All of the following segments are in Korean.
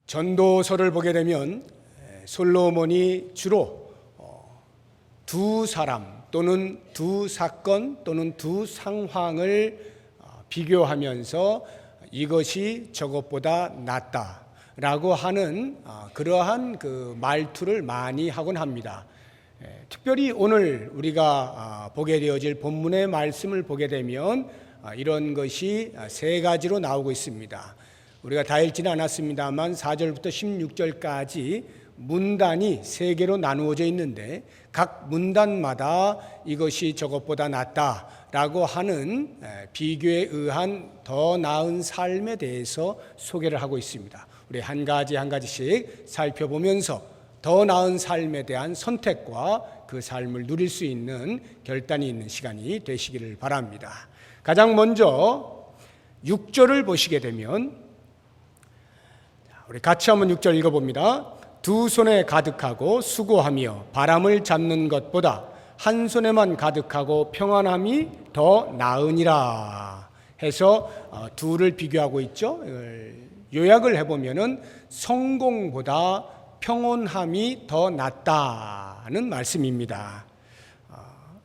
전도서를 보게 되면 솔로몬이 주로 두 사람 또는 두 사건 또는 두 상황을 비교하면서 이것이 저것보다 낫다라고 하는 그러한 그 말투를 많이 하곤 합니다. 특별히 오늘 우리가 보게 되어질 본문의 말씀을 보게 되면 이런 것이 세 가지로 나오고 있습니다. 우리가 다 읽지는 않았습니다만 4절부터 16절까지 문단이 세 개로 나누어져 있는데 각 문단마다 이것이 저것보다 낫다라고 하는 비교에 의한 더 나은 삶에 대해서 소개를 하고 있습니다. 우리 한 가지 한 가지씩 살펴보면서 더 나은 삶에 대한 선택과 그 삶을 누릴 수 있는 결단이 있는 시간이 되시기를 바랍니다. 가장 먼저 6절을 보시게 되면 우리 같이 한번 6절 읽어봅니다. 두 손에 가득하고 수고하며 바람을 잡는 것보다 한 손에만 가득하고 평안함이 더 나으니라 해서 둘을 비교하고 있죠. 요약을 해보면은 성공보다 평온함이 더 낫다는 말씀입니다.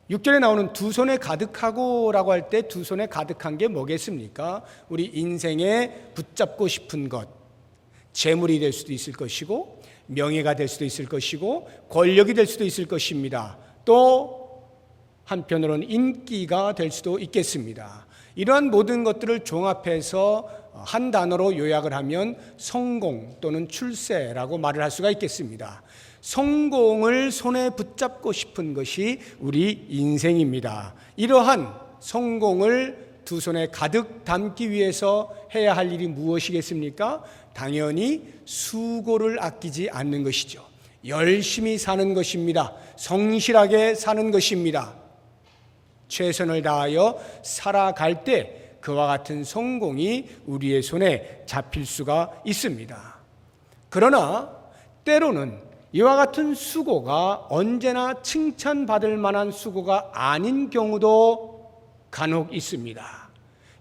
6절에 나오는 두 손에 가득하고라고 할 때 두 손에 가득한 게 뭐겠습니까? 우리 인생에 붙잡고 싶은 것, 재물이 될 수도 있을 것이고 명예가 될 수도 있을 것이고 권력이 될 수도 있을 것입니다. 또 한편으로는 인기가 될 수도 있겠습니다. 이러한 모든 것들을 종합해서 한 단어로 요약을 하면 성공 또는 출세라고 말을 할 수가 있겠습니다. 성공을 손에 붙잡고 싶은 것이 우리 인생입니다. 이러한 성공을 두 손에 가득 담기 위해서 해야 할 일이 무엇이겠습니까? 당연히 수고를 아끼지 않는 것이죠. 열심히 사는 것입니다. 성실하게 사는 것입니다. 최선을 다하여 살아갈 때 그와 같은 성공이 우리의 손에 잡힐 수가 있습니다. 그러나 때로는 이와 같은 수고가 언제나 칭찬받을 만한 수고가 아닌 경우도 간혹 있습니다.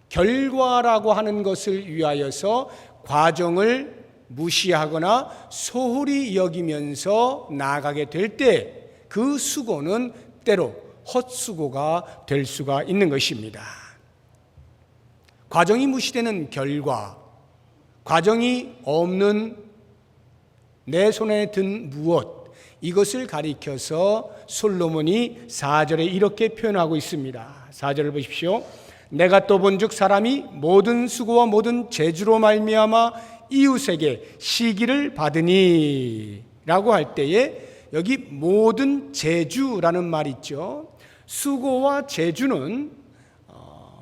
결과라고 하는 것을 위하여서 과정을 무시하거나 소홀히 여기면서 나아가게 될 때 그 수고는 때로 헛수고가 될 수가 있는 것입니다. 과정이 무시되는 결과, 과정이 없는 내 손에 든 무엇, 이것을 가리켜서 솔로몬이 4절에 이렇게 표현하고 있습니다. 4절을 보십시오. 내가 또 본즉 사람이 모든 수고와 모든 재주로 말미암아 이웃에게 시기를 받으니 라고 할 때에 여기 모든 재주라는 말이 있죠. 수고와 재주는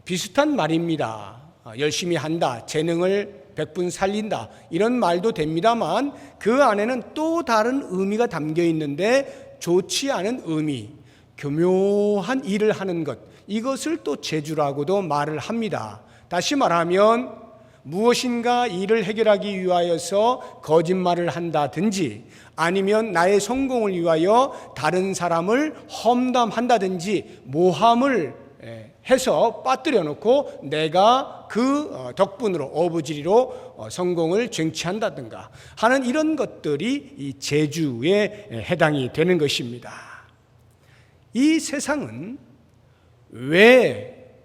비슷한 말입니다. 열심히 한다, 재능을 100분 살린다, 이런 말도 됩니다만 그 안에는 또 다른 의미가 담겨 있는데 좋지 않은 의미, 교묘한 일을 하는 것, 이것을 또 재주라고도 말을 합니다. 다시 말하면 무엇인가 일을 해결하기 위하여서 거짓말을 한다든지 아니면 나의 성공을 위하여 다른 사람을 험담한다든지 모함을 해서 빠뜨려 놓고 내가 그 덕분으로 어부지리로 성공을 쟁취한다든가 하는 이런 것들이 이 재주에 해당이 되는 것입니다. 이 세상은 왜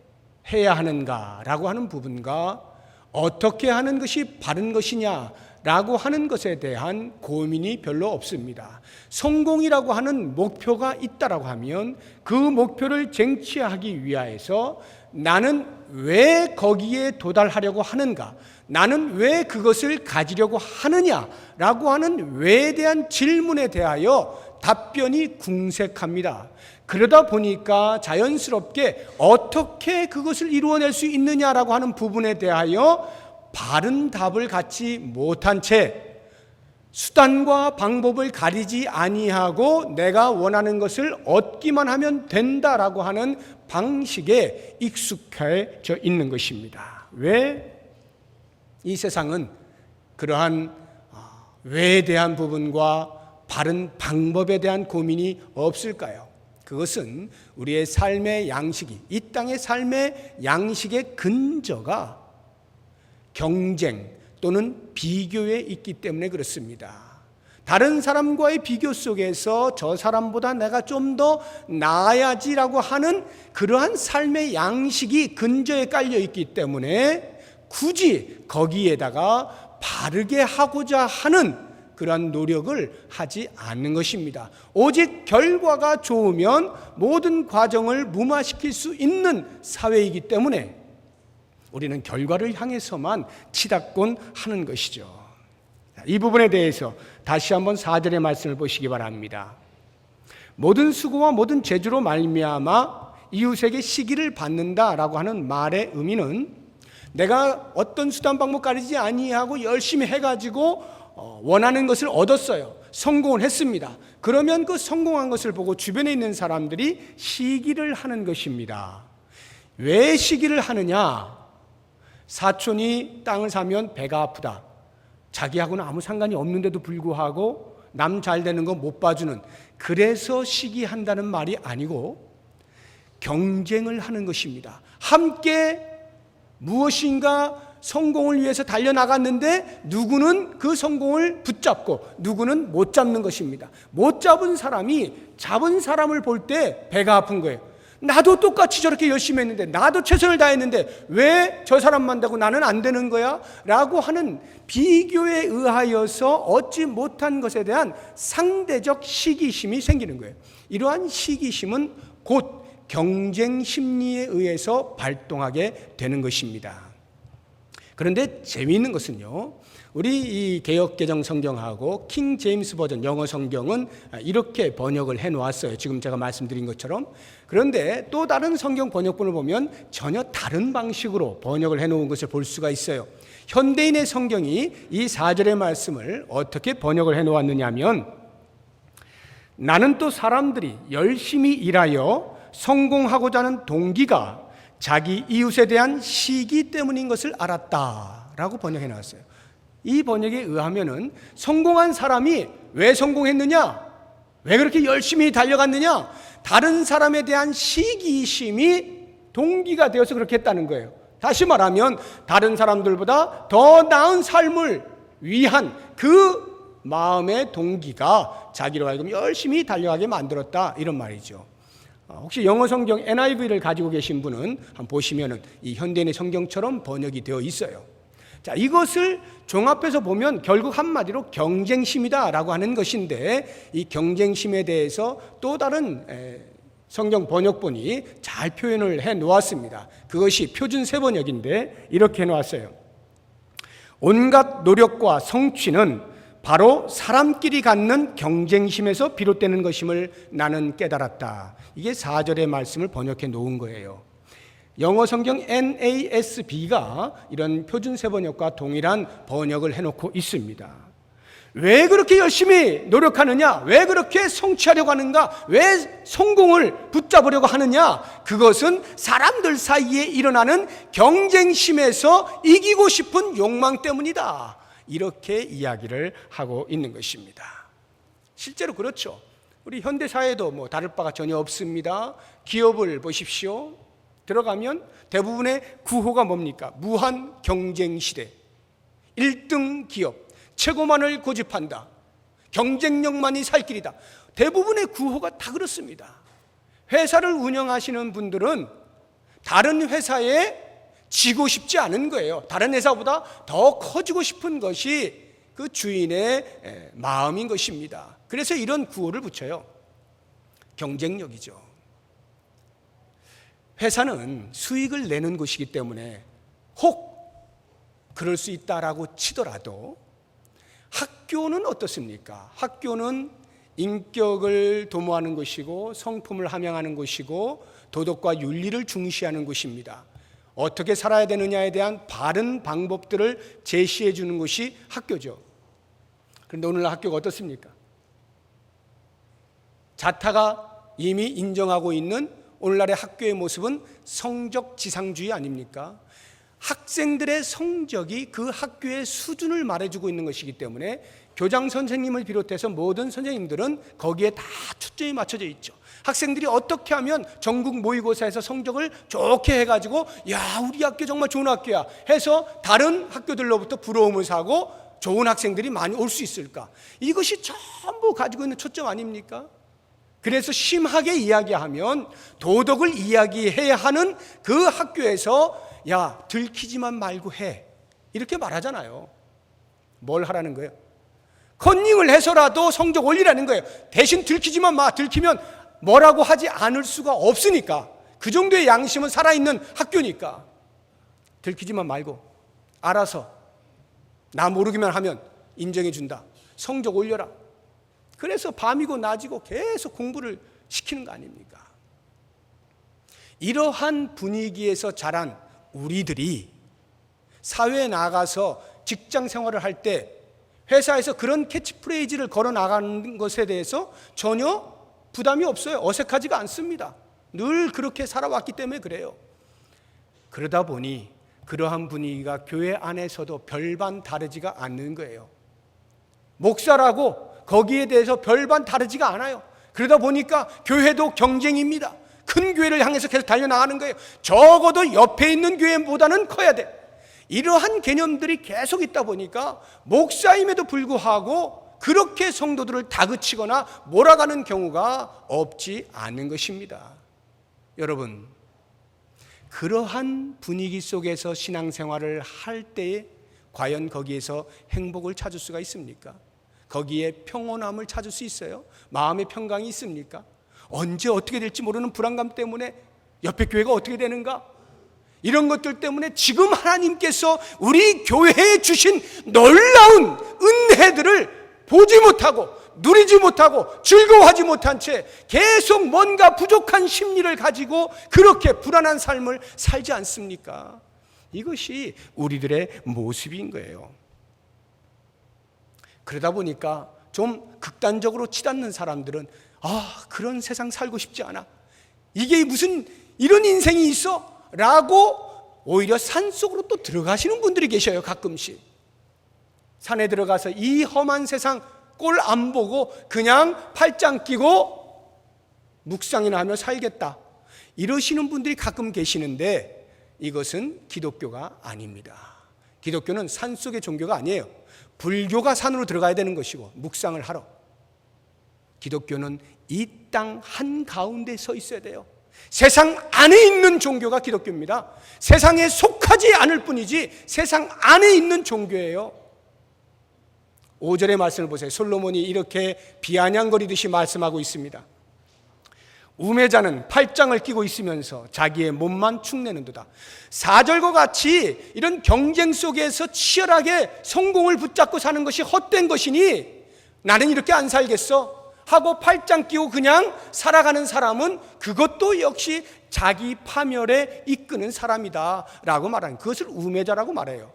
해야 하는가라고 하는 부분과 어떻게 하는 것이 바른 것이냐라고 하는 것에 대한 고민이 별로 없습니다. 성공이라고 하는 목표가 있다라고 하면 그 목표를 쟁취하기 위하여서 나는 왜 거기에 도달하려고 하는가, 나는 왜 그것을 가지려고 하느냐라고 하는 왜에 대한 질문에 대하여 답변이 궁색합니다. 그러다 보니까 자연스럽게 어떻게 그것을 이루어낼 수 있느냐라고 하는 부분에 대하여 바른 답을 갖지 못한 채 수단과 방법을 가리지 아니하고 내가 원하는 것을 얻기만 하면 된다라고 하는 방식에 익숙해져 있는 것입니다. 왜 이 세상은 그러한 왜에 대한 부분과 바른 방법에 대한 고민이 없을까요? 그것은 우리의 삶의 양식이, 이 땅의 삶의 양식의 근저가 경쟁 또는 비교에 있기 때문에 그렇습니다. 다른 사람과의 비교 속에서 저 사람보다 내가 좀 더 나아야지라고 하는 그러한 삶의 양식이 근저에 깔려 있기 때문에 굳이 거기에다가 바르게 하고자 하는 그러한 노력을 하지 않는 것입니다. 오직 결과가 좋으면 모든 과정을 무마시킬 수 있는 사회이기 때문에 우리는 결과를 향해서만 치닫곤 하는 것이죠. 이 부분에 대해서 다시 한번 4절의 말씀을 보시기 바랍니다. 모든 수고와 모든 재주로 말미암아 이웃에게 시기를 받는다라고 하는 말의 의미는 내가 어떤 수단 방법 가리지 아니하고 열심히 해가지고 원하는 것을 얻었어요. 성공을 했습니다. 그러면 그 성공한 것을 보고 주변에 있는 사람들이 시기를 하는 것입니다. 왜 시기를 하느냐? 사촌이 땅을 사면 배가 아프다. 자기하고는 아무 상관이 없는데도 불구하고 남 잘 되는 거 못 봐주는, 그래서 시기한다는 말이 아니고 경쟁을 하는 것입니다. 함께 무엇인가 성공을 위해서 달려나갔는데 누구는 그 성공을 붙잡고 누구는 못 잡는 것입니다. 못 잡은 사람이 잡은 사람을 볼 때 배가 아픈 거예요. 나도 똑같이 저렇게 열심히 했는데, 나도 최선을 다했는데 왜 저 사람만 되고 나는 안 되는 거야? 라고 하는 비교에 의하여서 얻지 못한 것에 대한 상대적 시기심이 생기는 거예요. 이러한 시기심은 곧 경쟁 심리에 의해서 발동하게 되는 것입니다. 그런데 재미있는 것은요, 우리 이 개역개정 성경하고 킹 제임스 버전 영어 성경은 이렇게 번역을 해놓았어요. 지금 제가 말씀드린 것처럼. 그런데 또 다른 성경 번역본을 보면 전혀 다른 방식으로 번역을 해놓은 것을 볼 수가 있어요. 현대인의 성경이 이 4절의 말씀을 어떻게 번역을 해놓았느냐 하면, 나는 또 사람들이 열심히 일하여 성공하고자 하는 동기가 자기 이웃에 대한 시기 때문인 것을 알았다라고 번역해 놨어요. 이 번역에 의하면은 성공한 사람이 왜 성공했느냐? 왜 그렇게 열심히 달려갔느냐? 다른 사람에 대한 시기심이 동기가 되어서 그렇게 했다는 거예요. 다시 말하면 다른 사람들보다 더 나은 삶을 위한 그 마음의 동기가 자기로 하여금 열심히 달려가게 만들었다, 이런 말이죠. 혹시 영어 성경 NIV를 가지고 계신 분은 한번 보시면은 이 현대인의 성경처럼 번역이 되어 있어요. 자, 이것을 종합해서 보면 결국 한마디로 경쟁심이다라고 하는 것인데, 이 경쟁심에 대해서 또 다른 성경 번역본이 잘 표현을 해 놓았습니다. 그것이 표준 세번역인데 이렇게 해 놓았어요. 온갖 노력과 성취는 바로 사람끼리 갖는 경쟁심에서 비롯되는 것임을 나는 깨달았다. 이게 4절의 말씀을 번역해 놓은 거예요. 영어 성경 NASB가 이런 표준 세번역과 동일한 번역을 해놓고 있습니다. 왜 그렇게 열심히 노력하느냐? 왜 그렇게 성취하려고 하는가? 왜 성공을 붙잡으려고 하느냐? 그것은 사람들 사이에 일어나는 경쟁심에서 이기고 싶은 욕망 때문이다. 이렇게 이야기를 하고 있는 것입니다. 실제로 그렇죠. 우리 현대사회도 뭐 다를 바가 전혀 없습니다. 기업을 보십시오. 들어가면 대부분의 구호가 뭡니까? 무한 경쟁 시대, 1등 기업, 최고만을 고집한다, 경쟁력만이 살 길이다. 대부분의 구호가 다 그렇습니다. 회사를 운영하시는 분들은 다른 회사에 지고 싶지 않은 거예요. 다른 회사보다 더 커지고 싶은 것이 그 주인의 마음인 것입니다. 그래서 이런 구호를 붙여요. 경쟁력이죠. 회사는 수익을 내는 곳이기 때문에 혹 그럴 수 있다라고 치더라도, 학교는 어떻습니까? 학교는 인격을 도모하는 곳이고 성품을 함양하는 곳이고 도덕과 윤리를 중시하는 곳입니다. 어떻게 살아야 되느냐에 대한 바른 방법들을 제시해 주는 것이 학교죠. 그런데 오늘날 학교가 어떻습니까? 자타가 이미 인정하고 있는 오늘날의 학교의 모습은 성적 지상주의 아닙니까? 학생들의 성적이 그 학교의 수준을 말해주고 있는 것이기 때문에 교장 선생님을 비롯해서 모든 선생님들은 거기에 다 초점이 맞춰져 있죠. 학생들이 어떻게 하면 전국 모의고사에서 성적을 좋게 해가지고 야, 우리 학교 정말 좋은 학교야 해서 다른 학교들로부터 부러움을 사고 좋은 학생들이 많이 올 수 있을까? 이것이 전부 가지고 있는 초점 아닙니까? 그래서 심하게 이야기하면 도덕을 이야기해야 하는 그 학교에서 야, 들키지만 말고 해, 이렇게 말하잖아요. 뭘 하라는 거예요? 컨닝을 해서라도 성적 올리라는 거예요. 대신 들키지만 마. 들키면 뭐라고 하지 않을 수가 없으니까. 그 정도의 양심은 살아있는 학교니까. 들키지만 말고 알아서 나 모르기만 하면 인정해 준다. 성적 올려라. 그래서 밤이고 낮이고 계속 공부를 시키는 거 아닙니까? 이러한 분위기에서 자란 우리들이 사회에 나가서 직장 생활을 할 때 회사에서 그런 캐치프레이즈를 걸어 나가는 것에 대해서 전혀 부담이 없어요. 어색하지가 않습니다. 늘 그렇게 살아왔기 때문에 그래요. 그러다 보니 그러한 분위기가 교회 안에서도 별반 다르지가 않는 거예요. 목사라고 거기에 대해서 별반 다르지가 않아요. 그러다 보니까 교회도 경쟁입니다. 큰 교회를 향해서 계속 달려나가는 거예요. 적어도 옆에 있는 교회보다는 커야 돼. 이러한 개념들이 계속 있다 보니까 목사임에도 불구하고 그렇게 성도들을 다그치거나 몰아가는 경우가 없지 않은 것입니다. 여러분, 그러한 분위기 속에서 신앙생활을 할 때에 과연 거기에서 행복을 찾을 수가 있습니까? 거기에 평온함을 찾을 수 있어요? 마음의 평강이 있습니까? 언제 어떻게 될지 모르는 불안감 때문에 옆에 교회가 어떻게 되는가? 이런 것들 때문에 지금 하나님께서 우리 교회에 주신 놀라운 은혜들을 보지 못하고 누리지 못하고 즐거워하지 못한 채 계속 뭔가 부족한 심리를 가지고 그렇게 불안한 삶을 살지 않습니까? 이것이 우리들의 모습인 거예요. 그러다 보니까 좀 극단적으로 치닫는 사람들은 그런 세상 살고 싶지 않아. 이게 무슨 이런 인생이 있어? 라고 오히려 산속으로 또 들어가시는 분들이 계셔요. 가끔씩 산에 들어가서 이 험한 세상 꼴 안 보고 그냥 팔짱 끼고 묵상이나 하며 살겠다, 이러시는 분들이 가끔 계시는데 이것은 기독교가 아닙니다. 기독교는 산속의 종교가 아니에요. 불교가 산으로 들어가야 되는 것이고 묵상을 하러, 기독교는 이 땅 한가운데 서 있어야 돼요. 세상 안에 있는 종교가 기독교입니다. 세상에 속하지 않을 뿐이지 세상 안에 있는 종교예요. 5절의 말씀을 보세요. 솔로몬이 이렇게 비아냥거리듯이 말씀하고 있습니다. 우매자는 팔짱을 끼고 있으면서 자기의 몸만 축내는도다. 4절과 같이 이런 경쟁 속에서 치열하게 성공을 붙잡고 사는 것이 헛된 것이니 나는 이렇게 안 살겠어 하고 팔짱 끼고 그냥 살아가는 사람은 그것도 역시 자기 파멸에 이끄는 사람이다 라고 말하는, 그것을 우매자라고 말해요.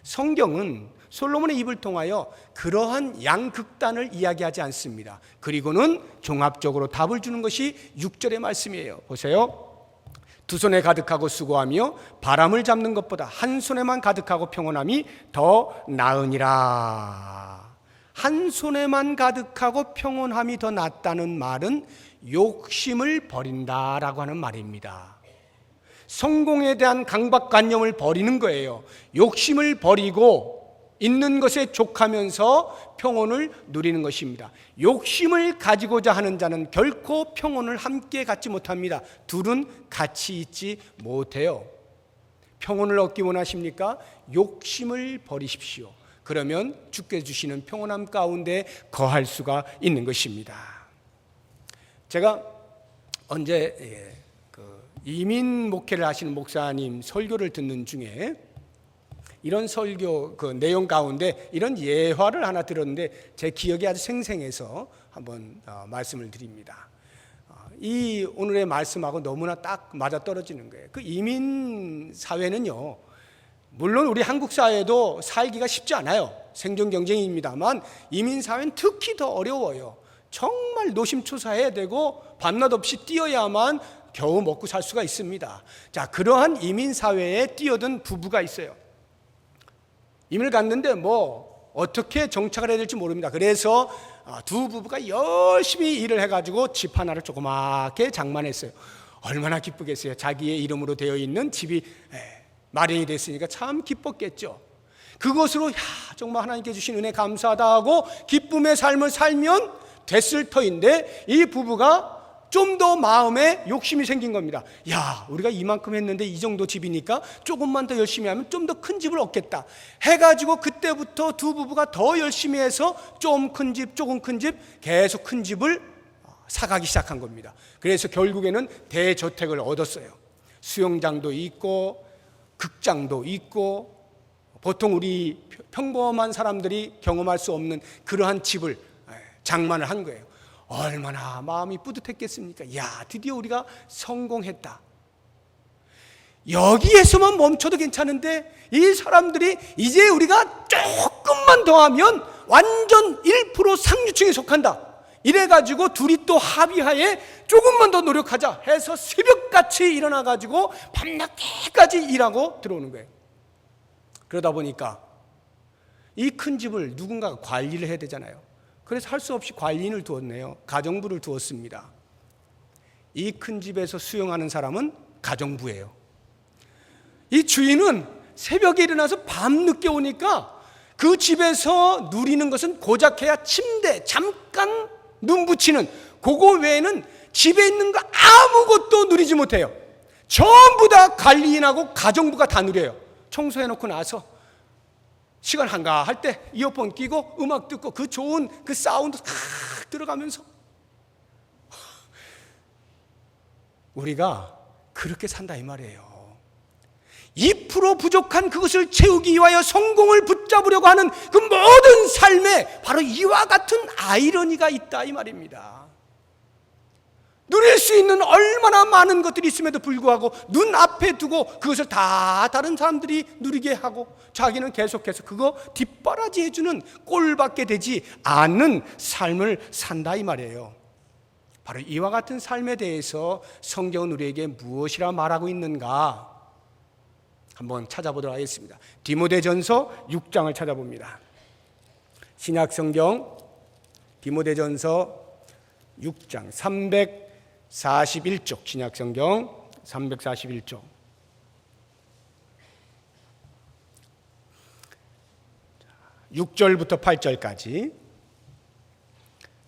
성경은 솔로몬의 입을 통하여 그러한 양극단을 이야기하지 않습니다. 그리고는 종합적으로 답을 주는 것이 6절의 말씀이에요. 보세요. 두 손에 가득하고 수고하며 바람을 잡는 것보다 한 손에만 가득하고 평온함이 더 나으니라. 한 손에만 가득하고 평온함이 더 낫다는 말은 욕심을 버린다라고 하는 말입니다. 성공에 대한 강박관념을 버리는 거예요. 욕심을 버리고 있는 것에 족하면서 평온을 누리는 것입니다. 욕심을 가지고자 하는 자는 결코 평온을 함께 갖지 못합니다. 둘은 같이 있지 못해요. 평온을 얻기 원하십니까? 욕심을 버리십시오. 그러면 주께 주시는 평온함 가운데 거할 수가 있는 것입니다. 제가 언제 이민 목회를 하시는 목사님 설교를 듣는 중에 이런 설교 그 내용 가운데 이런 예화를 하나 들었는데 제 기억이 아주 생생해서 한번 말씀을 드립니다. 이 오늘의 말씀하고 너무나 딱 맞아떨어지는 거예요. 그 이민 사회는요, 물론 우리 한국 사회도 살기가 쉽지 않아요. 생존 경쟁입니다만 이민 사회는 특히 더 어려워요. 정말 노심초사해야 되고 밤낮 없이 뛰어야만 겨우 먹고 살 수가 있습니다. 자, 그러한 이민 사회에 뛰어든 부부가 있어요. 이민을 갔는데 어떻게 정착을 해야 될지 모릅니다. 그래서 두 부부가 열심히 일을 해가지고 집 하나를 조그맣게 장만했어요. 얼마나 기쁘겠어요. 자기의 이름으로 되어 있는 집이 마련이 됐으니까 참 기뻤겠죠. 그것으로 정말 하나님께 주신 은혜 감사하다 하고 기쁨의 삶을 살면 됐을 터인데, 이 부부가 좀 더 마음에 욕심이 생긴 겁니다. 우리가 이만큼 했는데 이 정도 집이니까 조금만 더 열심히 하면 좀 더 큰 집을 얻겠다 해가지고 그때부터 두 부부가 더 열심히 해서 좀 큰 집, 조금 큰 집, 계속 큰 집을 사가기 시작한 겁니다. 그래서 결국에는 대저택을 얻었어요. 수영장도 있고 극장도 있고, 보통 우리 평범한 사람들이 경험할 수 없는 그러한 집을 장만을 한 거예요. 얼마나 마음이 뿌듯했겠습니까? 드디어 우리가 성공했다. 여기에서만 멈춰도 괜찮은데 이 사람들이 이제 우리가 조금만 더 하면 완전 1% 상류층에 속한다, 이래가지고 둘이 또 합의하에 조금만 더 노력하자 해서 새벽같이 일어나가지고 밤낮게까지 일하고 들어오는 거예요. 그러다 보니까 이 큰 집을 누군가가 관리를 해야 되잖아요. 그래서 할 수 없이 관리인을 두었네요. 가정부를 두었습니다. 이 큰 집에서 수용하는 사람은 가정부예요. 이 주인은 새벽에 일어나서 밤늦게 오니까 그 집에서 누리는 것은 고작해야 침대, 잠깐 눈 붙이는 그거 외에는 집에 있는 거 아무것도 누리지 못해요. 전부 다 관리인하고 가정부가 다 누려요. 청소해놓고 나서 시간 한가할 때 이어폰 끼고 음악 듣고 그 좋은 그 사운드 들어가면서 우리가 그렇게 산다 이 말이에요. 2% 부족한 그것을 채우기 위하여 성공을 붙잡으려고 하는 그 모든 삶에 바로 이와 같은 아이러니가 있다 이 말입니다. 누릴 수 있는 얼마나 많은 것들이 있음에도 불구하고 눈앞에 두고 그것을 다 다른 사람들이 누리게 하고 자기는 계속해서 그거 뒷바라지 해주는 꼴밖에 되지 않는 삶을 산다 이 말이에요. 바로 이와 같은 삶에 대해서 성경은 우리에게 무엇이라 말하고 있는가 한번 찾아보도록 하겠습니다. 디모데전서 6장을 찾아봅니다. 신약성경 디모데전서 6장 341쪽, 신약성경 341쪽. 자, 6절부터 8절까지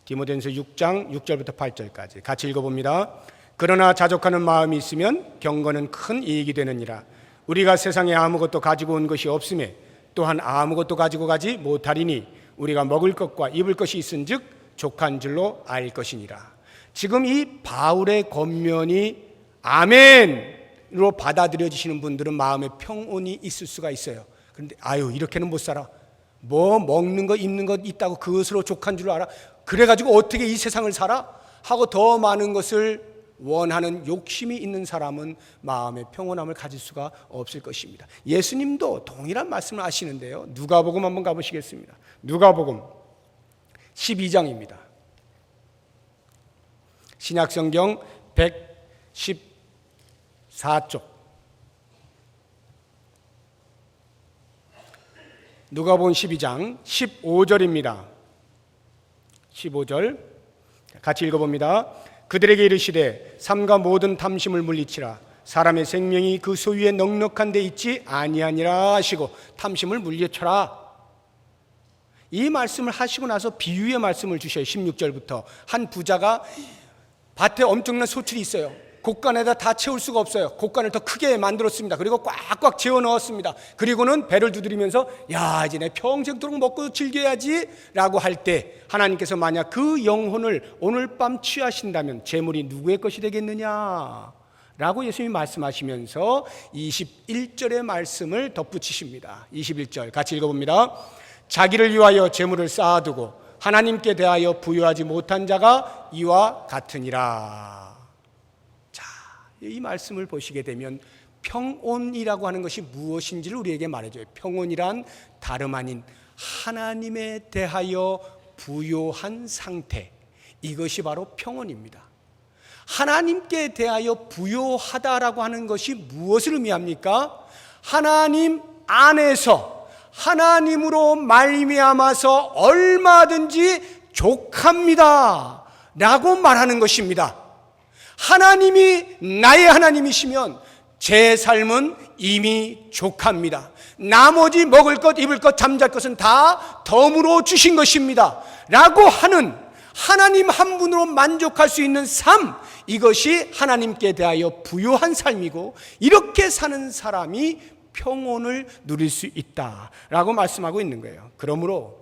디모데전서 6장 6절부터 8절까지 같이 읽어봅니다. 그러나 자족하는 마음이 있으면 경건은 큰 이익이 되느니라. 우리가 세상에 아무것도 가지고 온 것이 없음에 또한 아무것도 가지고 가지 못하리니 우리가 먹을 것과 입을 것이 있은즉 족한 줄로 알 것이니라. 지금 이 바울의 권면이 아멘으로 받아들여지시는 분들은 마음에 평온이 있을 수가 있어요. 그런데 이렇게는 못 살아. 뭐 먹는 거 입는 거 있다고 그것으로 족한 줄 알아? 그래가지고 어떻게 이 세상을 살아? 하고 더 많은 것을 원하는 욕심이 있는 사람은 마음의 평온함을 가질 수가 없을 것입니다. 예수님도 동일한 말씀을 하시는데요. 누가복음 한번 가보시겠습니다. 누가복음 12장입니다. 신약성경 114쪽. 누가복음 12장 15절입니다. 15절 같이 읽어봅니다. 그들에게 이르시되 삼가 모든 탐심을 물리치라. 사람의 생명이 그 소유에 넉넉한 데 있지 아니하니라 하시고 탐심을 물리쳐라. 이 말씀을 하시고 나서 비유의 말씀을 주셔요. 16절부터 한 부자가 밭에 엄청난 소출이 있어요. 곡간에다 다 채울 수가 없어요. 곡간을 더 크게 만들었습니다. 그리고 꽉꽉 채워 넣었습니다. 그리고는 배를 두드리면서 이제 내 평생도록 먹고 즐겨야지 라고 할 때 하나님께서 만약 그 영혼을 오늘 밤 취하신다면 재물이 누구의 것이 되겠느냐 라고 예수님이 말씀하시면서 21절의 말씀을 덧붙이십니다. 21절 같이 읽어봅니다. 자기를 위하여 재물을 쌓아두고 하나님께 대하여 부여하지 못한 자가 이와 같으니라. 이 말씀을 보시게 되면 평온이라고 하는 것이 무엇인지를 우리에게 말해줘요. 평온이란 다름 아닌 하나님에 대하여 부요한 상태, 이것이 바로 평온입니다. 하나님께 대하여 부요하다라고 하는 것이 무엇을 의미합니까? 하나님 안에서 하나님으로 말미암아서 얼마든지 족합니다 라고 말하는 것입니다. 하나님이 나의 하나님이시면 제 삶은 이미 족합니다. 나머지 먹을 것, 입을 것, 잠잘 것은 다 덤으로 주신 것입니다 라고 하는 하나님 한 분으로 만족할 수 있는 삶, 이것이 하나님께 대하여 부요한 삶이고, 이렇게 사는 사람이 평온을 누릴 수 있다라고 말씀하고 있는 거예요. 그러므로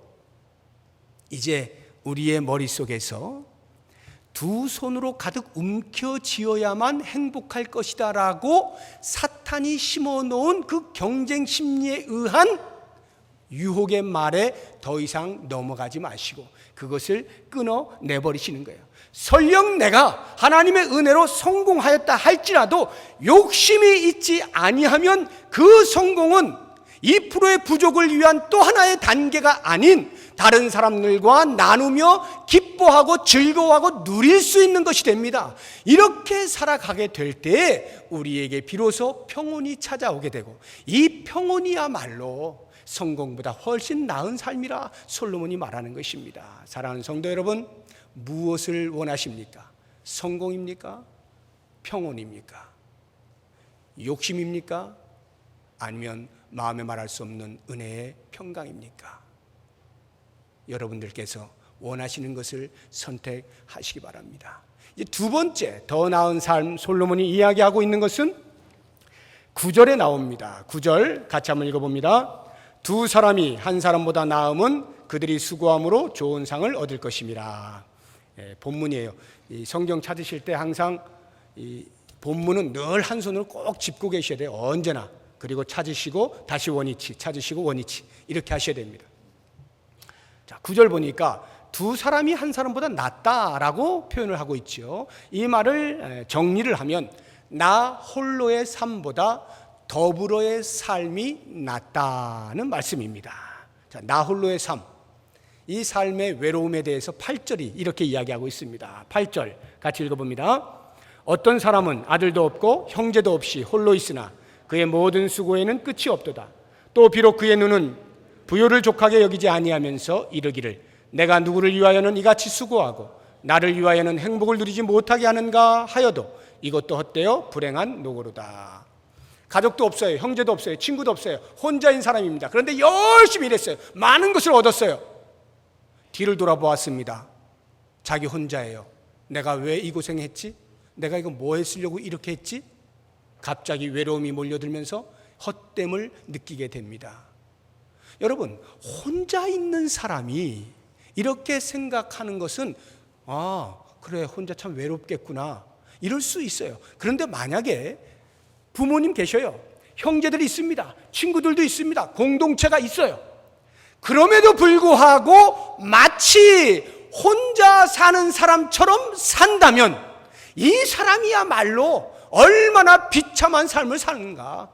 이제 우리의 머릿속에서 두 손으로 가득 움켜쥐어야만 행복할 것이다 라고 사탄이 심어놓은 그 경쟁 심리에 의한 유혹의 말에 더 이상 넘어가지 마시고 그것을 끊어내버리시는 거예요. 설령 내가 하나님의 은혜로 성공하였다 할지라도 욕심이 있지 아니하면 그 성공은 2%의 부족을 위한 또 하나의 단계가 아닌 다른 사람들과 나누며 기뻐하고 즐거워하고 누릴 수 있는 것이 됩니다. 이렇게 살아가게 될 때 우리에게 비로소 평온이 찾아오게 되고, 이 평온이야말로 성공보다 훨씬 나은 삶이라 솔로몬이 말하는 것입니다. 사랑하는 성도 여러분, 무엇을 원하십니까? 성공입니까? 평온입니까? 욕심입니까? 아니면 마음에 말할 수 없는 은혜의 평강입니까? 여러분들께서 원하시는 것을 선택하시기 바랍니다. 이제 두 번째, 더 나은 삶 솔로몬이 이야기하고 있는 것은 9절에 나옵니다. 9절 같이 한번 읽어봅니다. 두 사람이 한 사람보다 나음은 그들이 수고함으로 좋은 상을 얻을 것임이라. 본문이에요. 이 성경 찾으실 때 항상 이 본문은 늘 한 손으로 꼭 짚고 계셔야 돼요. 언제나. 그리고 찾으시고 다시 원위치, 찾으시고 원위치, 이렇게 하셔야 됩니다. 자, 9절 보니까 두 사람이 한 사람보다 낫다라고 표현을 하고 있죠. 이 말을 정리를 하면 나 홀로의 삶보다 더불어의 삶이 낫다는 말씀입니다. 자, 나 홀로의 삶, 이 삶의 외로움에 대해서 8절이 이렇게 이야기하고 있습니다. 8절 같이 읽어봅니다. 어떤 사람은 아들도 없고 형제도 없이 홀로 있으나 그의 모든 수고에는 끝이 없도다. 또 비록 그의 눈은 부요를 족하게 여기지 아니하면서 이르기를 내가 누구를 위하여는 이같이 수고하고 나를 위하여는 행복을 누리지 못하게 하는가 하여도 이것도 헛되어 불행한 노고로다. 가족도 없어요. 형제도 없어요. 친구도 없어요. 혼자인 사람입니다. 그런데 열심히 일했어요. 많은 것을 얻었어요. 뒤를 돌아보았습니다. 자기 혼자예요. 내가 왜 이 고생했지? 내가 이거 뭐 했으려고 이렇게 했지? 갑자기 외로움이 몰려들면서 헛됨을 느끼게 됩니다. 여러분, 혼자 있는 사람이 이렇게 생각하는 것은 그래, 혼자 참 외롭겠구나, 이럴 수 있어요. 그런데 만약에 부모님 계셔요. 형제들이 있습니다. 친구들도 있습니다. 공동체가 있어요. 그럼에도 불구하고 마치 혼자 사는 사람처럼 산다면 이 사람이야말로 얼마나 비참한 삶을 사는가.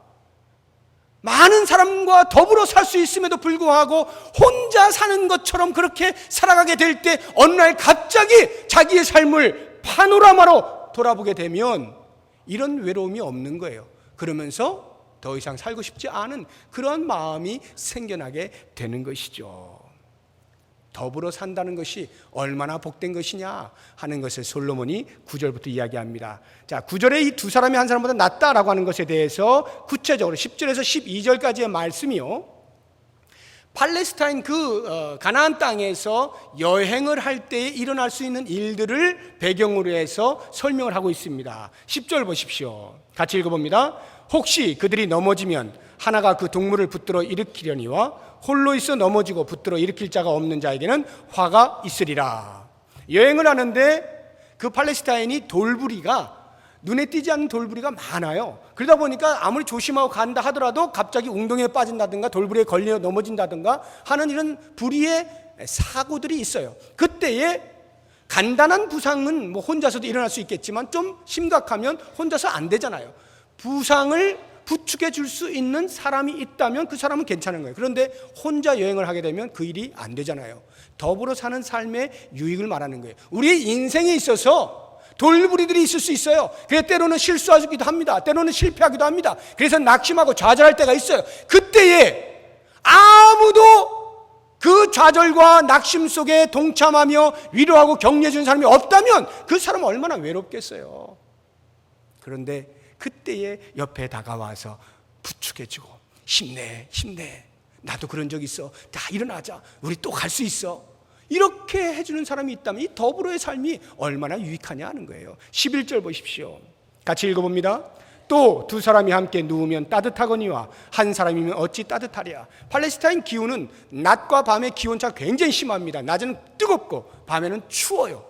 많은 사람과 더불어 살 수 있음에도 불구하고 혼자 사는 것처럼 그렇게 살아가게 될 때 어느 날 갑자기 자기의 삶을 파노라마로 돌아보게 되면 이런 외로움이 없는 거예요. 그러면서 더 이상 살고 싶지 않은 그런 마음이 생겨나게 되는 것이죠. 더불어 산다는 것이 얼마나 복된 것이냐 하는 것을 솔로몬이 9절부터 이야기합니다. 자, 9절에 이 두 사람이 한 사람보다 낫다라고 하는 것에 대해서 구체적으로 10절에서 12절까지의 말씀이요, 팔레스타인 가나안 땅에서 여행을 할 때에 일어날 수 있는 일들을 배경으로 해서 설명을 하고 있습니다. 10절 보십시오. 같이 읽어봅니다. 혹시 그들이 넘어지면 하나가 그 동물을 붙들어 일으키려니와 홀로 있어 넘어지고 붙들어 일으킬 자가 없는 자에게는 화가 있으리라. 여행을 하는데 그 팔레스타인이 돌부리가, 눈에 띄지 않는 돌부리가 많아요. 그러다 보니까 아무리 조심하고 간다 하더라도 갑자기 웅덩이에 빠진다든가 돌부리에 걸려 넘어진다든가 하는 이런 불의의 사고들이 있어요. 그때에 간단한 부상은 뭐 혼자서도 일어날 수 있겠지만 좀 심각하면 혼자서 안 되잖아요. 부상을 부축해 줄 수 있는 사람이 있다면 그 사람은 괜찮은 거예요. 그런데 혼자 여행을 하게 되면 그 일이 안 되잖아요. 더불어 사는 삶의 유익을 말하는 거예요. 우리의 인생에 있어서 돌부리들이 있을 수 있어요. 그래서 때로는 실수하기도 합니다. 때로는 실패하기도 합니다. 그래서 낙심하고 좌절할 때가 있어요. 그때에 아무도 그 좌절과 낙심 속에 동참하며 위로하고 격려해 주는 사람이 없다면 그 사람은 얼마나 외롭겠어요. 그런데 그때에 옆에 다가와서 부축해주고 힘내 힘내, 나도 그런 적 있어, 자 일어나자, 우리 또 갈 수 있어, 이렇게 해주는 사람이 있다면 이 더불어의 삶이 얼마나 유익하냐 하는 거예요. 11절 보십시오. 같이 읽어봅니다. 또 두 사람이 함께 누우면 따뜻하거니와 한 사람이면 어찌 따뜻하랴. 팔레스타인 기후는 낮과 밤의 기온차가 굉장히 심합니다. 낮에는 뜨겁고 밤에는 추워요.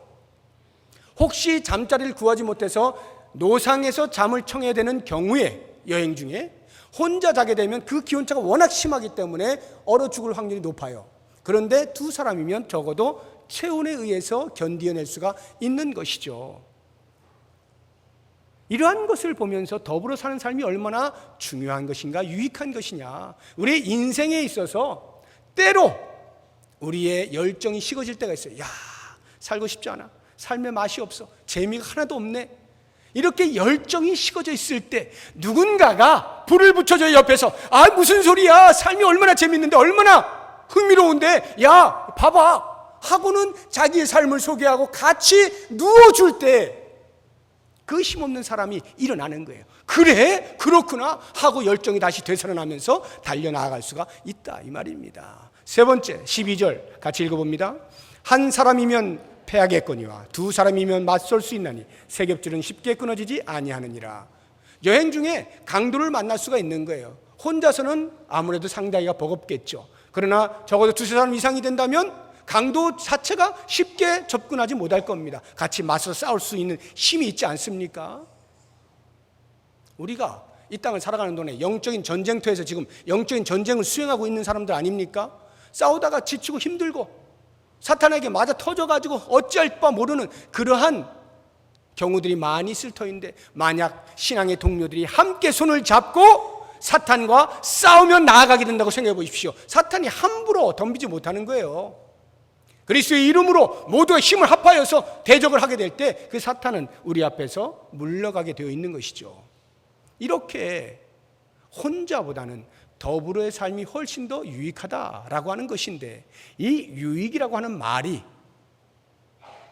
혹시 잠자리를 구하지 못해서 노상에서 잠을 청해야 되는 경우에, 여행 중에 혼자 자게 되면 그 기온차가 워낙 심하기 때문에 얼어 죽을 확률이 높아요. 그런데 두 사람이면 적어도 체온에 의해서 견디어낼 수가 있는 것이죠. 이러한 것을 보면서 더불어 사는 삶이 얼마나 중요한 것인가, 유익한 것이냐. 우리 인생에 있어서 때로 우리의 열정이 식어질 때가 있어요. 야, 살고 싶지 않아, 삶에 맛이 없어, 재미가 하나도 없네. 이렇게 열정이 식어져 있을 때 누군가가 불을 붙여줘요. 옆에서. 아, 무슨 소리야, 삶이 얼마나 재밌는데, 얼마나 흥미로운데, 야 봐봐 하고는 자기의 삶을 소개하고 같이 누워줄 때 그 힘없는 사람이 일어나는 거예요. 그래? 그렇구나 하고 열정이 다시 되살아나면서 달려나갈 수가 있다, 이 말입니다. 세 번째 12절 같이 읽어봅니다. 한 사람이면 패하겠거니와 두 사람이면 맞설 수 있나니 세 겹줄은 쉽게 끊어지지 아니하느니라. 여행 중에 강도를 만날 수가 있는 거예요. 혼자서는 아무래도 상당히가 버겁겠죠. 그러나 적어도 두세 사람 이상이 된다면 강도 자체가 쉽게 접근하지 못할 겁니다. 같이 맞서 싸울 수 있는 힘이 있지 않습니까? 우리가 이 땅을 살아가는 동안에 영적인 전쟁터에서 지금 영적인 전쟁을 수행하고 있는 사람들 아닙니까? 싸우다가 지치고 힘들고 사탄에게 맞아 터져가지고 어찌할 바 모르는 그러한 경우들이 많이 있을 터인데, 만약 신앙의 동료들이 함께 손을 잡고 사탄과 싸우며 나아가게 된다고 생각해 보십시오. 사탄이 함부로 덤비지 못하는 거예요. 그리스도의 이름으로 모두가 힘을 합하여서 대적을 하게 될 때 그 사탄은 우리 앞에서 물러가게 되어 있는 것이죠. 이렇게 혼자보다는 더불어의 삶이 훨씬 더 유익하다라고 하는 것인데, 이 유익이라고 하는 말이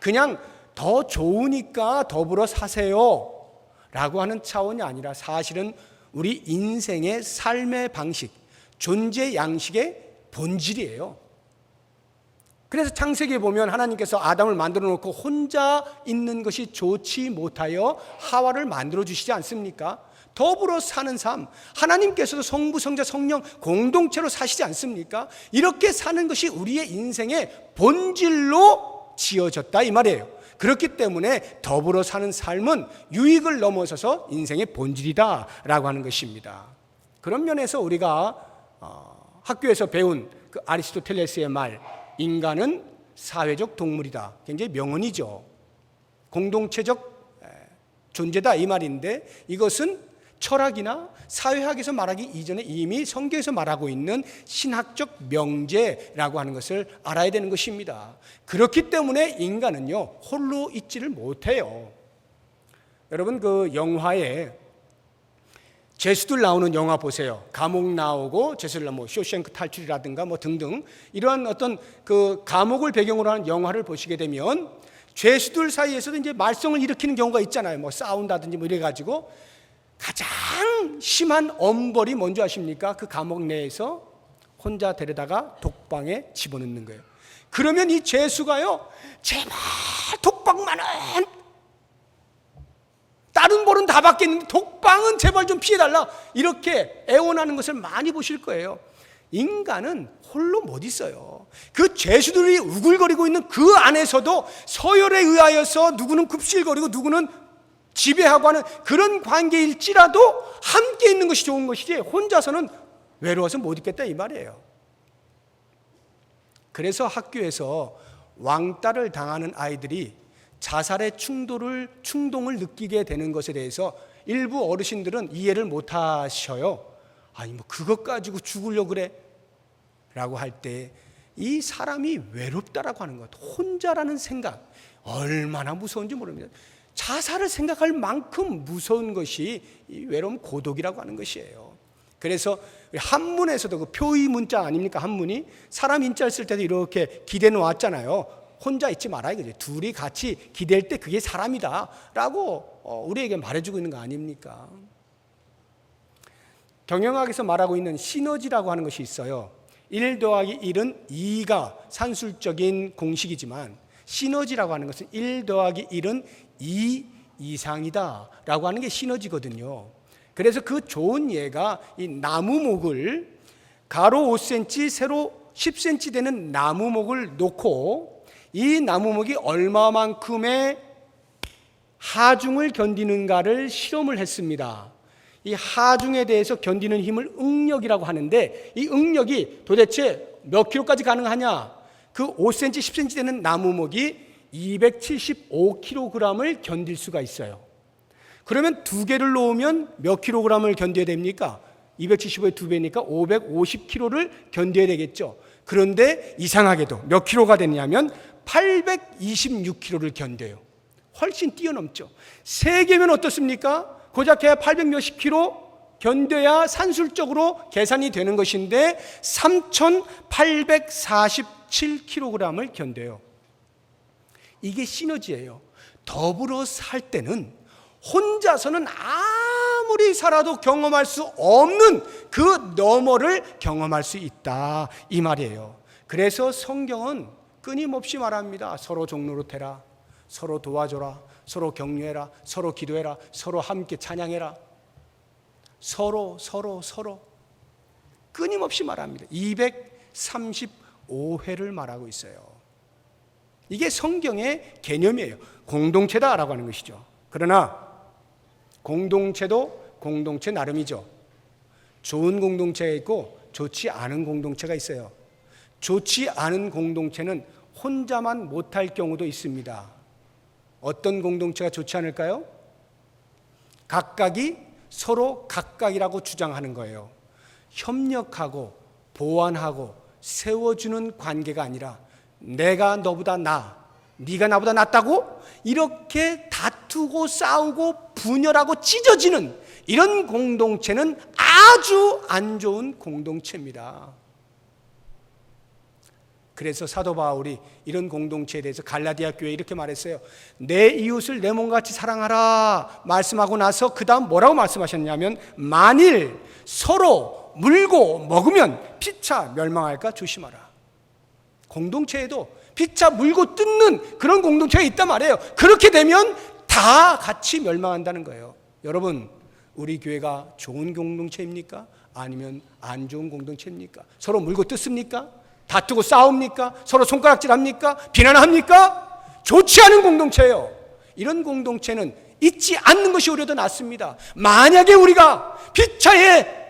그냥 더 좋으니까 더불어 사세요 라고 하는 차원이 아니라 사실은 우리 인생의 삶의 방식, 존재 양식의 본질이에요. 그래서 창세기에 보면 하나님께서 아담을 만들어 놓고 혼자 있는 것이 좋지 못하여 하와를 만들어 주시지 않습니까? 더불어 사는 삶, 하나님께서도 성부, 성자, 성령 공동체로 사시지 않습니까? 이렇게 사는 것이 우리의 인생의 본질로 지어졌다, 이 말이에요. 그렇기 때문에 더불어 사는 삶은 유익을 넘어서서 인생의 본질이다라고 하는 것입니다. 그런 면에서 우리가 학교에서 배운 그 아리스토텔레스의 말, 인간은 사회적 동물이다, 굉장히 명언이죠. 공동체적 존재다, 이 말인데, 이것은 철학이나 사회학에서 말하기 이전에 이미 성경에서 말하고 있는 신학적 명제라고 하는 것을 알아야 되는 것입니다. 그렇기 때문에 인간은요, 홀로 있지를 못해요. 여러분, 그 영화에 죄수들 나오는 영화 보세요. 감옥 나오고 죄수들, 뭐 쇼생크 탈출이라든가 뭐 등등 이러한 어떤 그 감옥을 배경으로 하는 영화를 보시게 되면 죄수들 사이에서도 이제 말썽을 일으키는 경우가 있잖아요. 뭐 싸운다든지 뭐 이래가지고 가장 심한 엄벌이 뭔지 아십니까? 그 감옥 내에서 혼자 데려다가 독방에 집어넣는 거예요. 그러면 이 죄수가요, 제발 독방만은, 다른 벌은 다 받겠는데 독방은 제발 좀 피해달라, 이렇게 애원하는 것을 많이 보실 거예요. 인간은 홀로 못 있어요. 그 죄수들이 우글거리고 있는 그 안에서도 서열에 의하여서 누구는 굽실거리고 누구는 지배하고 하는 그런 관계일지라도 함께 있는 것이 좋은 것이지 혼자서는 외로워서 못 있겠다, 이 말이에요. 그래서 왕따를 당하는 아이들이 자살의 충동을 느끼게 되는 것에 대해서 일부 어르신들은 이해를 못 하셔요. 아니 뭐 그것 가지고 죽으려고 그래? 라고 할 때 이 사람이 외롭다라고 하는 것, 혼자라는 생각, 얼마나 무서운지 모릅니다. 자살을 생각할 만큼 무서운 것이 이 외로움, 고독이라고 하는 것이에요. 그래서 한문에서도 그 표의 문자 아닙니까? 한문이 사람 인자를 쓸 때도 이렇게 기대 놓았잖아요. 혼자 있지 마라 이거죠. 둘이 같이 기댈 때 그게 사람이다라고 우리에게 말해주고 있는 거 아닙니까? 경영학에서 말하고 있는 시너지라고 하는 것이 있어요. 1 더하기 1은 2가 산술적인 공식이지만 시너지라고 하는 것은 1 더하기 1은 2 이상이다 라고 하는 게 시너지거든요. 그래서 그 좋은 예가 이 나무목을 가로 5cm, 세로 10cm 되는 나무목을 놓고 이 나무목이 얼마만큼의 하중을 견디는가를 실험을 했습니다. 이 하중에 대해서 견디는 힘을 응력이라고 하는데 이 응력이 도대체 몇 킬로까지 가능하냐? 그 5cm, 10cm 되는 나무목이 275kg을 견딜 수가 있어요. 그러면 두 개를 놓으면 몇 킬로그램을 견뎌야 됩니까? 275의 두 배니까 550kg를 견뎌야 되겠죠. 그런데 이상하게도 몇 킬로가 되냐면 826kg를 견뎌요. 훨씬 뛰어넘죠. 세 개면 어떻습니까? 고작 해야 800 몇십 킬로 견뎌야 산술적으로 계산이 되는 것인데 3847kg을 견뎌요. 이게 시너지예요. 더불어 살 때는 혼자서는 아무리 살아도 경험할 수 없는 그 너머를 경험할 수 있다 이 말이에요. 그래서 성경은 끊임없이 말합니다. 서로 종노릇해라, 서로 도와줘라, 서로 격려해라, 서로 기도해라, 서로 함께 찬양해라. 서로 끊임없이 말합니다. 235회를 말하고 있어요. 이게 성경의 개념이에요. 공동체다라고 하는 것이죠. 그러나 공동체도 공동체 나름이죠. 좋은 공동체가 있고 좋지 않은 공동체가 있어요. 좋지 않은 공동체는 혼자만 못할 경우도 있습니다. 어떤 공동체가 좋지 않을까요? 각각이 서로 각각이라고 주장하는 거예요. 협력하고 보완하고 세워주는 관계가 아니라 내가 너보다 네가 나보다 낫다고 이렇게 다투고 싸우고 분열하고 찢어지는 이런 공동체는 아주 안 좋은 공동체입니다. 그래서 사도 바울이 이런 공동체에 대해서 갈라디아 교회에 이렇게 말했어요. 내 이웃을 내 몸같이 사랑하라 말씀하고 나서 그 다음 뭐라고 말씀하셨냐면 만일 서로 물고 먹으면 피차 멸망할까 조심하라. 공동체에도 피차 물고 뜯는 그런 공동체가 있단 말이에요. 그렇게 되면 다 같이 멸망한다는 거예요. 여러분, 우리 교회가 좋은 공동체입니까? 아니면 안 좋은 공동체입니까? 서로 물고 뜯습니까? 다투고 싸웁니까? 서로 손가락질합니까? 비난합니까? 좋지 않은 공동체예요. 이런 공동체는 있지 않는 것이 오히려 더 낫습니다. 만약에 우리가 피차에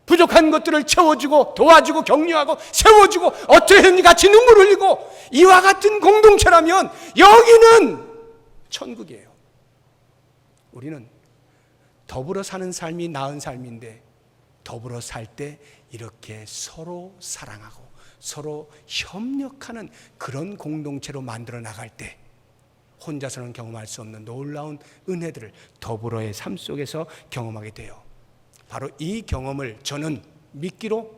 부족한 것들을 채워주고 도와주고 격려하고 세워주고 어떻게 했니 같이 눈물 흘리고 이와 같은 공동체라면 여기는 천국이에요. 우리는 더불어 사는 삶이 나은 삶인데 더불어 살 때 이렇게 서로 사랑하고 서로 협력하는 그런 공동체로 만들어 나갈 때 혼자서는 경험할 수 없는 놀라운 은혜들을 더불어의 삶 속에서 경험하게 돼요. 바로 이 경험을 저는 믿기로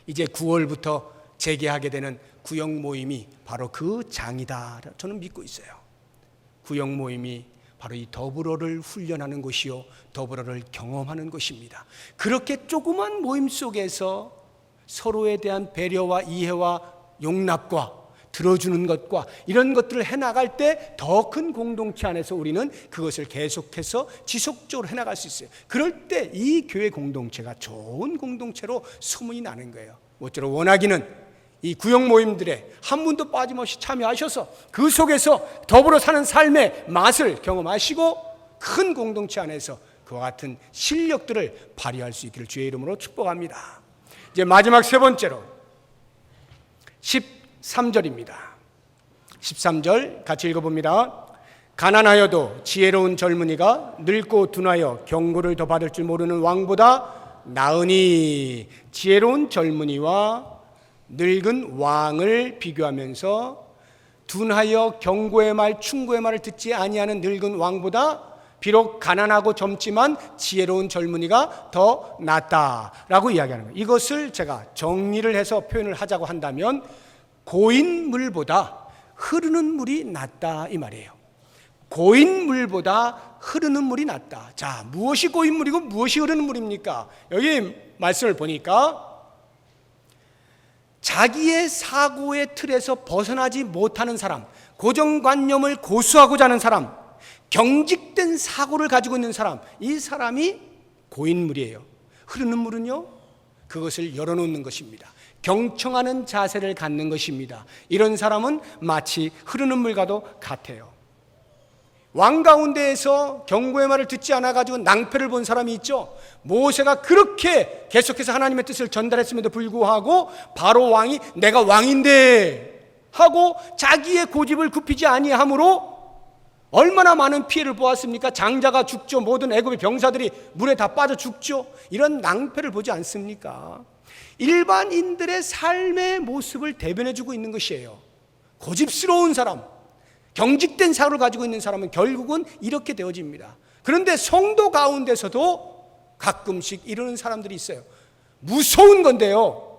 이제 9월부터 재개하게 되는 구역 모임이 바로 그 장이다 저는 믿고 있어요. 구역 모임이 바로 이 더불어를 훈련하는 곳이요 더불어를 경험하는 곳입니다. 그렇게 조그만 모임 속에서 서로에 대한 배려와 이해와 용납과 들어주는 것과 이런 것들을 해나갈 때 더 큰 공동체 안에서 우리는 그것을 계속해서 지속적으로 해나갈 수 있어요. 그럴 때 이 교회 공동체가 좋은 공동체로 소문이 나는 거예요. 모쪼록 원하기는 이 구역 모임들에 한 분도 빠짐없이 참여하셔서 그 속에서 더불어 사는 삶의 맛을 경험하시고 큰 공동체 안에서 그와 같은 실력들을 발휘할 수 있기를 주의 이름으로 축복합니다. 이제 마지막 세 번째로 13절입니다. 13절 같이 읽어봅니다. 가난하여도 지혜로운 젊은이가 늙고 둔하여 경고를 더 받을 줄 모르는 왕보다 나으니. 지혜로운 젊은이와 늙은 왕을 비교하면서 둔하여 경고의 말 충고의 말을 듣지 아니하는 늙은 왕보다 비록 가난하고 젊지만 지혜로운 젊은이가 더 낫다라고 이야기하는 거예요. 이것을 제가 정리를 해서 표현을 하자고 한다면 고인 물보다 흐르는 물이 낫다 이 말이에요. 고인 물보다 흐르는 물이 낫다. 자, 무엇이 고인 물이고 무엇이 흐르는 물입니까? 여기 말씀을 보니까 자기의 사고의 틀에서 벗어나지 못하는 사람, 고정관념을 고수하고자 하는 사람, 경직된 사고를 가지고 있는 사람, 이 사람이 고인물이에요. 흐르는 물은요, 그것을 열어놓는 것입니다. 경청하는 자세를 갖는 것입니다. 이런 사람은 마치 흐르는 물과도 같아요. 왕 가운데에서 경고의 말을 듣지 않아가지고 낭패를 본 사람이 있죠. 모세가 그렇게 계속해서 하나님의 뜻을 전달했음에도 불구하고 바로 왕이 내가 왕인데 하고 자기의 고집을 굽히지 아니함으로 얼마나 많은 피해를 보았습니까? 장자가 죽죠. 모든 애굽의 병사들이 물에 다 빠져 죽죠. 이런 낭패를 보지 않습니까? 일반인들의 삶의 모습을 대변해주고 있는 것이에요. 고집스러운 사람, 경직된 사고를 가지고 있는 사람은 결국은 이렇게 되어집니다. 그런데 성도 가운데서도 가끔씩 이러는 사람들이 있어요. 무서운 건데요,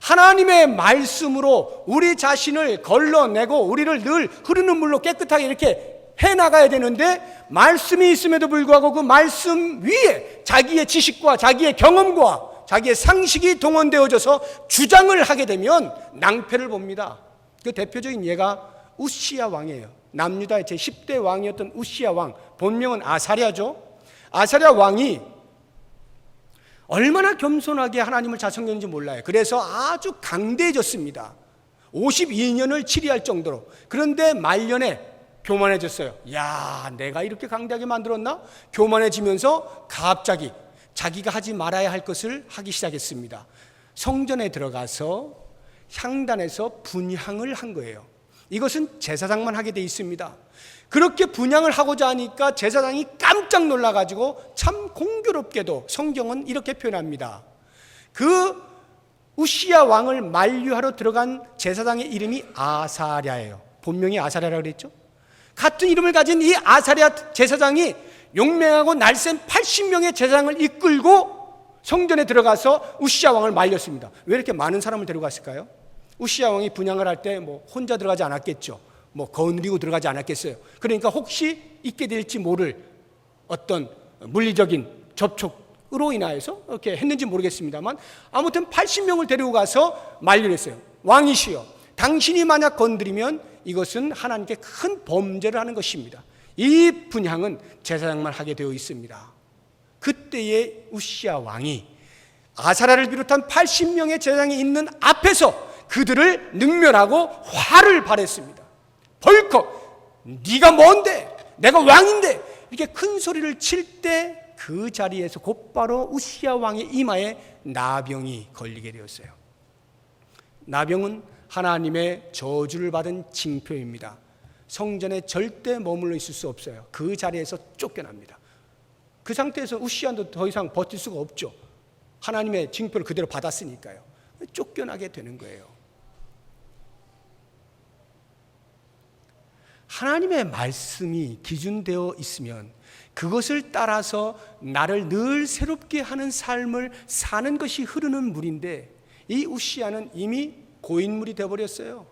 하나님의 말씀으로 우리 자신을 걸러내고 우리를 늘 흐르는 물로 깨끗하게 이렇게 해나가야 되는데, 말씀이 있음에도 불구하고 그 말씀 위에 자기의 지식과 자기의 경험과 자기의 상식이 동원되어져서 주장을 하게 되면 낭패를 봅니다. 그 대표적인 예가 우시야 왕이에요. 남유다의 제10대 왕이었던 우시야 왕, 본명은 아사랴죠. 아사랴 왕이 얼마나 겸손하게 하나님을 잘 섬겼는지 몰라요. 그래서 아주 강대해졌습니다. 52년을 치리할 정도로. 그런데 말년에 교만해졌어요. 야, 내가 이렇게 강대하게 만들었나? 교만해지면서 갑자기 자기가 하지 말아야 할 것을 하기 시작했습니다. 성전에 들어가서 향단에서 분향을 한 거예요. 이것은 제사장만 하게 돼 있습니다. 그렇게 분향을 하고자 하니까 제사장이 깜짝 놀라가지고 참 공교롭게도 성경은 이렇게 표현합니다. 그 우시야 왕을 만류하러 들어간 제사장의 이름이 아사랴예요. 본명이 아사랴라고 그랬죠. 같은 이름을 가진 이 아사랴 제사장이 용맹하고 날쌘 80명의 제사장을 이끌고 성전에 들어가서 우시야 왕을 말렸습니다. 왜 이렇게 많은 사람을 데려갔을까요? 우시야 왕이 분향을 할 때 혼자 들어가지 않았겠죠. 거느리고 들어가지 않았겠어요. 그러니까 혹시 있게 될지 모를 어떤 물리적인 접촉으로 인하여서 이렇게 했는지 모르겠습니다만, 아무튼 80명을 데리고 가서 말리를 했어요. 왕이시여, 당신이 만약 건드리면 이것은 하나님께 큰 범죄를 하는 것입니다. 이 분향은 제사장만 하게 되어 있습니다. 그때의 우시야 왕이 아사랴를 비롯한 80명의 제사장이 있는 앞에서 그들을 능멸하고 화를 발했습니다. 벌컥 네가 뭔데, 내가 왕인데, 이렇게 큰 소리를 칠 때 그 자리에서 곧바로 우시야 왕의 이마에 나병이 걸리게 되었어요. 나병은 하나님의 저주를 받은 징표입니다. 성전에 절대 머물러 있을 수 없어요. 그 자리에서 쫓겨납니다. 그 상태에서 우시야도 더 이상 버틸 수가 없죠. 하나님의 징표를 그대로 받았으니까요. 쫓겨나게 되는 거예요. 하나님의 말씀이 기준되어 있으면 그것을 따라서 나를 늘 새롭게 하는 삶을 사는 것이 흐르는 물인데, 이 우시야는 이미 고인물이 되어버렸어요.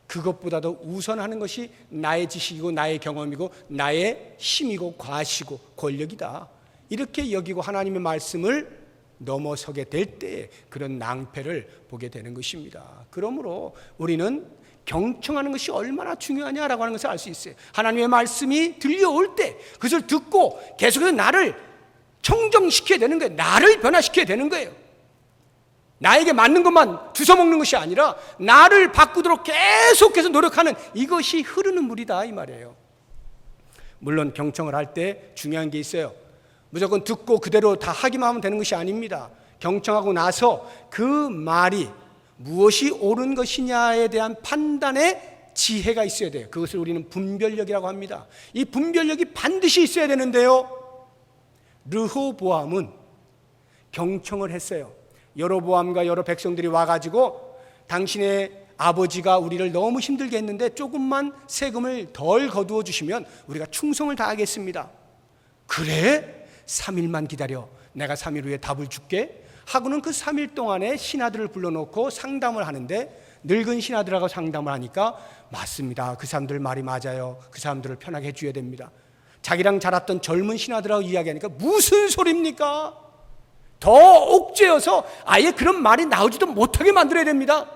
그것보다도 우선하는 것이 나의 지식이고 나의 경험이고 나의 힘이고 과시고 권력이다, 이렇게 여기고 하나님의 말씀을 넘어서게 될 때에 그런 낭패를 보게 되는 것입니다. 그러므로 우리는 경청하는 것이 얼마나 중요하냐라고 하는 것을 알 수 있어요. 하나님의 말씀이 들려올 때 그것을 듣고 계속해서 나를 청정시켜야 되는 거예요. 나를 변화시켜야 되는 거예요. 나에게 맞는 것만 주워먹는 것이 아니라 나를 바꾸도록 계속해서 노력하는, 이것이 흐르는 물이다 이 말이에요. 물론 경청을 할 때 중요한 게 있어요. 무조건 듣고 그대로 다 하기만 하면 되는 것이 아닙니다. 경청하고 나서 그 말이 무엇이 옳은 것이냐에 대한 판단의 지혜가 있어야 돼요. 그것을 우리는 분별력이라고 합니다. 이 분별력이 반드시 있어야 되는데요, 르호보암은 경청을 했어요. 여로보암과 여러 백성들이 와가지고 당신의 아버지가 우리를 너무 힘들게 했는데 조금만 세금을 덜 거두어 주시면 우리가 충성을 다하겠습니다. 그래? 3일만 기다려. 내가 3일 후에 답을 줄게. 하고는 그 3일 동안에 신하들을 불러놓고 상담을 하는데, 늙은 신하들하고 상담을 하니까 맞습니다. 그 사람들 말이 맞아요. 그 사람들을 편하게 해줘야 됩니다. 자기랑 자랐던 젊은 신하들하고 이야기하니까 무슨 소리입니까? 더 옥죄어서 아예 그런 말이 나오지도 못하게 만들어야 됩니다.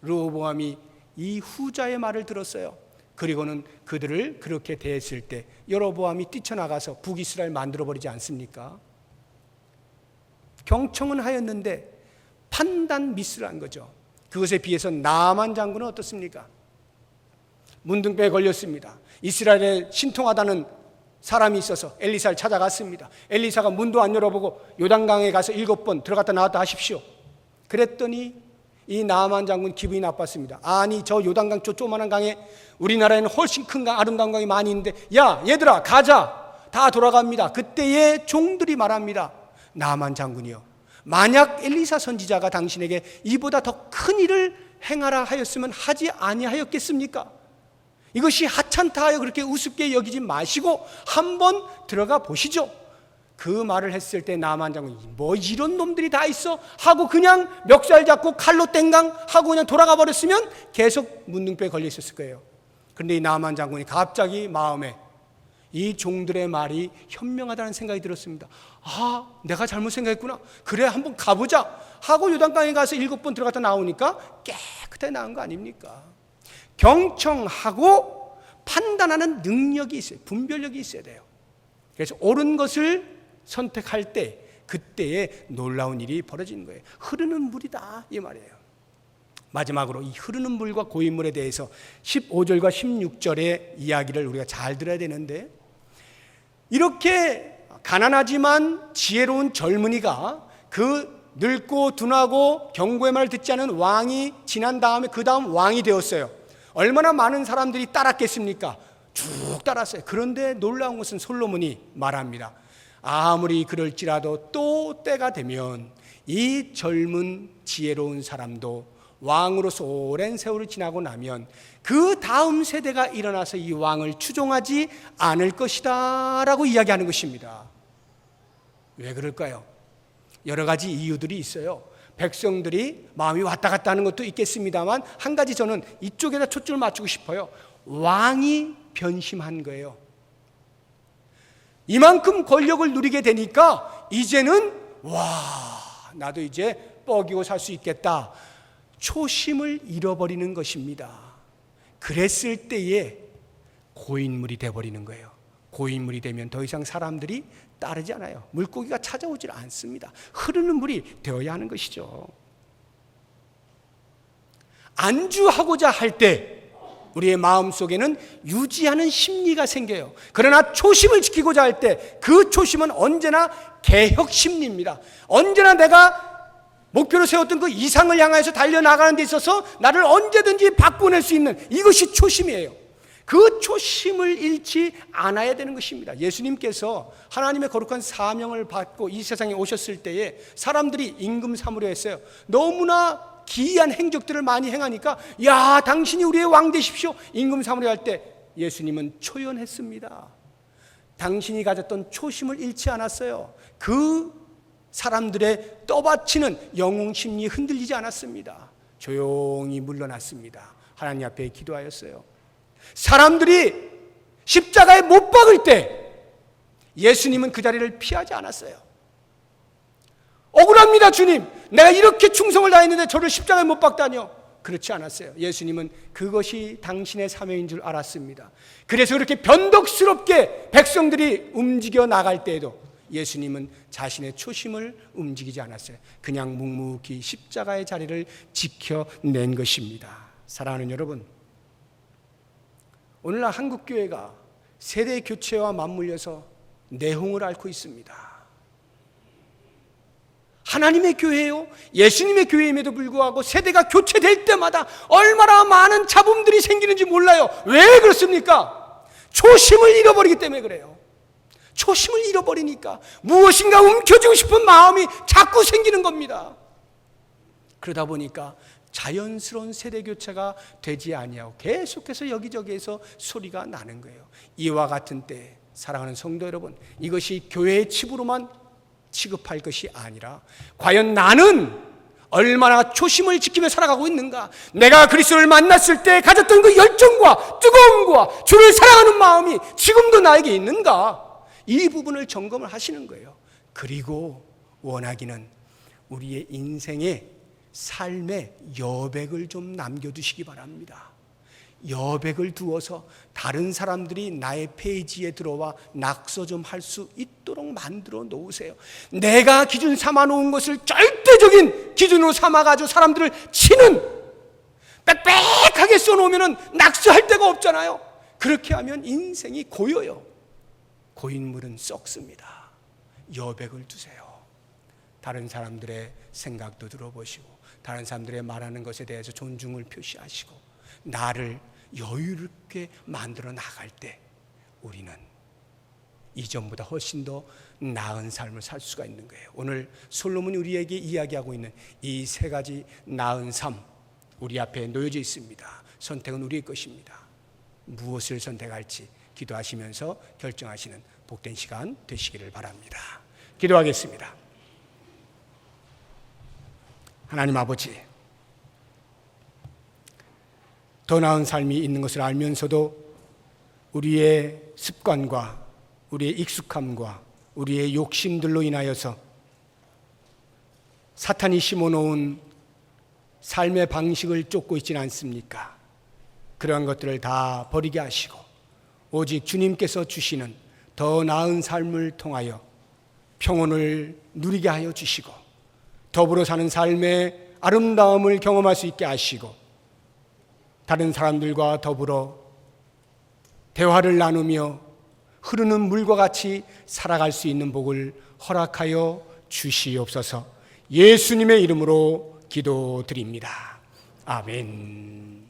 르호보암이 이 후자의 말을 들었어요. 그리고는 그들을 그렇게 대했을 때 여로보암이 뛰쳐나가서 북이스라엘 만들어버리지 않습니까? 경청은 하였는데 판단 미스를 한 거죠. 그것에 비해서 나만 장군은 어떻습니까? 문둥병에 걸렸습니다. 이스라엘에 신통하다는 사람이 있어서 엘리사를 찾아갔습니다. 엘리사가 문도 안 열어보고 요단강에 가서 7번 들어갔다 나왔다 하십시오. 그랬더니 이 나만 장군 기분이 나빴습니다. 아니, 저 요단강 저 조그만한 강에 우리나라에는 훨씬 큰 강, 아름다운 강이 많이 있는데, 야 얘들아 가자. 다 돌아갑니다. 그때의 종들이 말합니다. 나만 장군이요, 만약 엘리사 선지자가 당신에게 이보다 더 큰 일을 행하라 하였으면 하지 아니하였겠습니까? 이것이 하찮다 하여 그렇게 우습게 여기지 마시고 한번 들어가 보시죠. 그 말을 했을 때 나만 장군이 뭐 이런 놈들이 다 있어? 하고 그냥 멱살 잡고 칼로 땡강 하고 그냥 돌아가 버렸으면 계속 문둥병에 걸려 있었을 거예요. 그런데 이 나만 장군이 갑자기 마음에 이 종들의 말이 현명하다는 생각이 들었습니다. 아, 내가 잘못 생각했구나. 그래, 한번 가보자 하고 요단강에 가서 7번 들어갔다 나오니까 깨끗하게 나온 거 아닙니까? 경청하고 판단하는 능력이 있어요. 분별력이 있어야 돼요. 그래서 옳은 것을 선택할 때 그때에 놀라운 일이 벌어지는 거예요. 흐르는 물이다 이 말이에요. 마지막으로 이 흐르는 물과 고인 물에 대해서 15절과 16절의 이야기를 우리가 잘 들어야 되는데, 이렇게 가난하지만 지혜로운 젊은이가 그 늙고 둔하고 경고의 말을 듣지 않은 왕이 지난 다음에 그 다음 왕이 되었어요. 얼마나 많은 사람들이 따랐겠습니까? 쭉 따랐어요. 그런데 놀라운 것은 솔로몬이 말합니다. 아무리 그럴지라도 또 때가 되면 이 젊은 지혜로운 사람도 왕으로서 오랜 세월을 지나고 나면 그 다음 세대가 일어나서 이 왕을 추종하지 않을 것이다 라고 이야기하는 것입니다. 왜 그럴까요? 여러 가지 이유들이 있어요. 백성들이 마음이 왔다 갔다 하는 것도 있겠습니다만, 한 가지 저는 이쪽에다 초점을 맞추고 싶어요. 왕이 변심한 거예요. 이만큼 권력을 누리게 되니까 이제는 나도 이제 뻐기고 살 수 있겠다, 초심을 잃어버리는 것입니다. 그랬을 때에 고인물이 되어버리는 거예요. 고인물이 되면 더 이상 사람들이 따르지 않아요. 물고기가 찾아오질 않습니다. 흐르는 물이 되어야 하는 것이죠. 안주하고자 할 때 우리의 마음속에는 유지하는 심리가 생겨요. 그러나 초심을 지키고자 할 때 그 초심은 언제나 개혁 심리입니다. 언제나 내가 목표로 세웠던 그 이상을 향해서 달려나가는 데 있어서 나를 언제든지 바꿔낼 수 있는, 이것이 초심이에요. 그 초심을 잃지 않아야 되는 것입니다. 예수님께서 하나님의 거룩한 사명을 받고 이 세상에 오셨을 때에 사람들이 임금 삼으려 했어요. 너무나 기이한 행적들을 많이 행하니까, 야, 당신이 우리의 왕 되십시오, 임금 삼으려 할 때 예수님은 초연했습니다. 당신이 가졌던 초심을 잃지 않았어요. 그 사람들의 떠받치는 영웅 심리 흔들리지 않았습니다. 조용히 물러났습니다. 하나님 앞에 기도하였어요. 사람들이 십자가에 못 박을 때 예수님은 그 자리를 피하지 않았어요. 억울합니다, 주님. 내가 이렇게 충성을 다했는데 저를 십자가에 못 박다니요. 그렇지 않았어요. 예수님은 그것이 당신의 사명인 줄 알았습니다. 그래서 그렇게 변덕스럽게 백성들이 움직여 나갈 때에도 예수님은 자신의 초심을 움직이지 않았어요. 그냥 묵묵히 십자가의 자리를 지켜낸 것입니다. 사랑하는 여러분, 오늘날 한국교회가 세대 교체와 맞물려서 내홍을 앓고 있습니다. 하나님의 교회요, 예수님의 교회임에도 불구하고 세대가 교체될 때마다 얼마나 많은 잡음들이 생기는지 몰라요. 왜 그렇습니까? 초심을 잃어버리기 때문에 그래요. 초심을 잃어버리니까 무엇인가 움켜쥐고 싶은 마음이 자꾸 생기는 겁니다. 그러다 보니까 자연스러운 세대 교체가 되지 아니하고 계속해서 여기저기에서 소리가 나는 거예요. 이와 같은 때 사랑하는 성도 여러분, 이것이 교회의 칩으로만 취급할 것이 아니라 과연 나는 얼마나 초심을 지키며 살아가고 있는가? 내가 그리스도를 만났을 때 가졌던 그 열정과 뜨거움과 주를 사랑하는 마음이 지금도 나에게 있는가? 이 부분을 점검을 하시는 거예요. 그리고 원하기는 우리의 인생의 삶의 여백을 좀 남겨두시기 바랍니다. 여백을 두어서 다른 사람들이 나의 페이지에 들어와 낙서 좀 할 수 있도록 만들어 놓으세요. 내가 기준 삼아 놓은 것을 절대적인 기준으로 삼아가지고 사람들을 치는, 빽빽하게 써놓으면 낙서할 데가 없잖아요. 그렇게 하면 인생이 고여요. 고인물은 썩습니다. 여백을 두세요. 다른 사람들의 생각도 들어보시고 다른 사람들의 말하는 것에 대해서 존중을 표시하시고 나를 여유롭게 만들어 나갈 때 우리는 이전보다 훨씬 더 나은 삶을 살 수가 있는 거예요. 오늘 솔로몬이 우리에게 이야기하고 있는 이 세 가지 나은 삶 우리 앞에 놓여져 있습니다. 선택은 우리의 것입니다. 무엇을 선택할지 기도하시면서 결정하시는 복된 시간 되시기를 바랍니다. 기도하겠습니다. 하나님 아버지, 더 나은 삶이 있는 것을 알면서도 우리의 습관과 우리의 익숙함과 우리의 욕심들로 인하여서 사탄이 심어놓은 삶의 방식을 쫓고 있지는 않습니까? 그러한 것들을 다 버리게 하시고 오직 주님께서 주시는 더 나은 삶을 통하여 평온을 누리게 하여 주시고 더불어 사는 삶의 아름다움을 경험할 수 있게 하시고 다른 사람들과 더불어 대화를 나누며 흐르는 물과 같이 살아갈 수 있는 복을 허락하여 주시옵소서. 예수님의 이름으로 기도드립니다. 아멘.